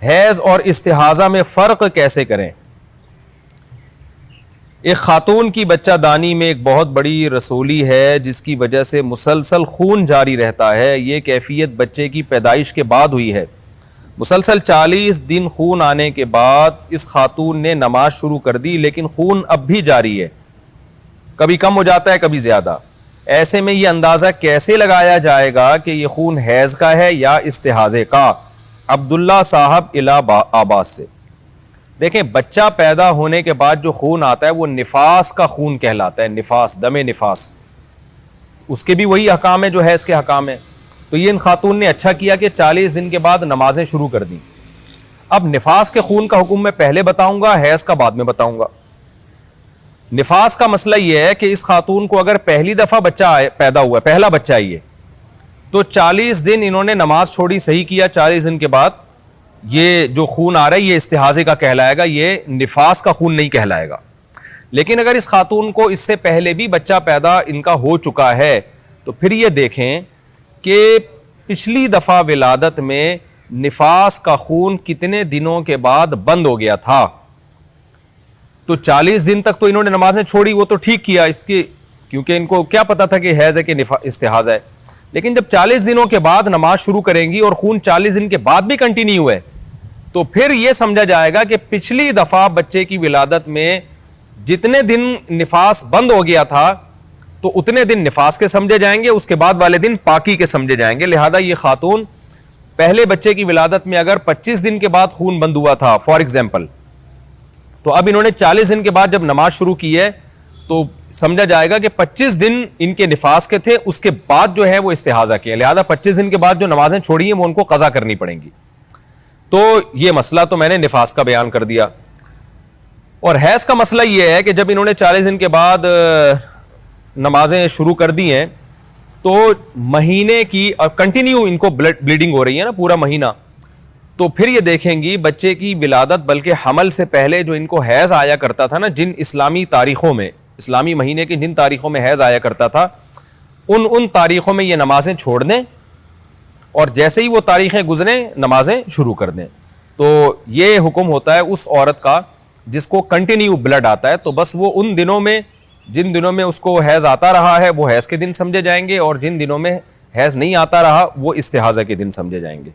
حیض اور استحاضہ میں فرق کیسے کریں؟ ایک خاتون کی بچہ دانی میں ایک بہت بڑی رسولی ہے جس کی وجہ سے مسلسل خون جاری رہتا ہے. یہ کیفیت بچے کی پیدائش کے بعد ہوئی ہے. مسلسل 40 دن خون آنے کے بعد اس خاتون نے نماز شروع کر دی لیکن خون اب بھی جاری ہے, کبھی کم ہو جاتا ہے کبھی زیادہ. ایسے میں یہ اندازہ کیسے لگایا جائے گا کہ یہ خون حیض کا ہے یا استحاضے کا؟ عبداللہ صاحب الہ آباد سے. دیکھیں, بچہ پیدا ہونے کے بعد جو خون آتا ہے وہ نفاس کا خون کہلاتا ہے. نفاس, دم نفاس, اس کے بھی وہی حکام ہے جو حیض کے حکام ہے. تو یہ ان خاتون نے اچھا کیا کہ 40 دن کے بعد نمازیں شروع کر دیں. اب نفاس کے خون کا حکم میں پہلے بتاؤں گا, حیض کا بعد میں بتاؤں گا. نفاس کا مسئلہ یہ ہے کہ اس خاتون کو اگر پہلی دفعہ بچہ پیدا ہوا ہے, پہلا بچہ ہے یہ, تو 40 دن انہوں نے نماز چھوڑی, صحیح کیا. 40 دن کے بعد یہ جو خون آ رہا ہے یہ استحاضے کا کہلائے گا, یہ نفاس کا خون نہیں کہلائے گا. لیکن اگر اس خاتون کو اس سے پہلے بھی بچہ پیدا ان کا ہو چکا ہے تو پھر یہ دیکھیں کہ پچھلی دفعہ ولادت میں نفاس کا خون کتنے دنوں کے بعد بند ہو گیا تھا. تو 40 دن تک تو انہوں نے نمازیں چھوڑی, وہ تو ٹھیک کیا اس کی, کیونکہ ان کو کیا پتا تھا کہ حیض ہے کہ استحاضہ ہے. لیکن جب 40 دنوں کے بعد نماز شروع کریں گی اور خون 40 دن کے بعد بھی کنٹینیو ہے تو پھر یہ سمجھا جائے گا کہ پچھلی دفعہ بچے کی ولادت میں جتنے دن نفاس بند ہو گیا تھا تو اتنے دن نفاس کے سمجھے جائیں گے, اس کے بعد والے دن پاکی کے سمجھے جائیں گے. لہذا یہ خاتون پہلے بچے کی ولادت میں اگر 25 دن کے بعد خون بند ہوا تھا فار ایگزامپل, تو اب انہوں نے 40 دن کے بعد جب نماز شروع کی ہے تو سمجھا جائے گا کہ 25 دن ان کے نفاس کے تھے, اس کے بعد جو ہے وہ استحاضہ کے. لہذا 25 دن کے بعد جو نمازیں چھوڑی ہیں وہ ان کو قضا کرنی پڑیں گی. تو یہ مسئلہ تو میں نے نفاس کا بیان کر دیا. اور حیض کا مسئلہ یہ ہے کہ جب انہوں نے 40 دن کے بعد نمازیں شروع کر دی ہیں تو مہینے کی کنٹینیو ان کو بلیڈنگ ہو رہی ہے نا پورا مہینہ, تو پھر یہ دیکھیں گی بچے کی ولادت بلکہ حمل سے پہلے جو ان کو حیض آیا کرتا تھا نا, جن اسلامی تاریخوں میں, اسلامی مہینے کی جن تاریخوں میں حیض آیا کرتا تھا ان تاریخوں میں یہ نمازیں چھوڑ دیں اور جیسے ہی وہ تاریخیں گزریں نمازیں شروع کر دیں. تو یہ حکم ہوتا ہے اس عورت کا جس کو کنٹینیو بلڈ آتا ہے. تو بس وہ ان دنوں میں, جن دنوں میں اس کو حیض آتا رہا ہے وہ حیض کے دن سمجھے جائیں گے, اور جن دنوں میں حیض نہیں آتا رہا وہ استحاضہ کے دن سمجھے جائیں گے.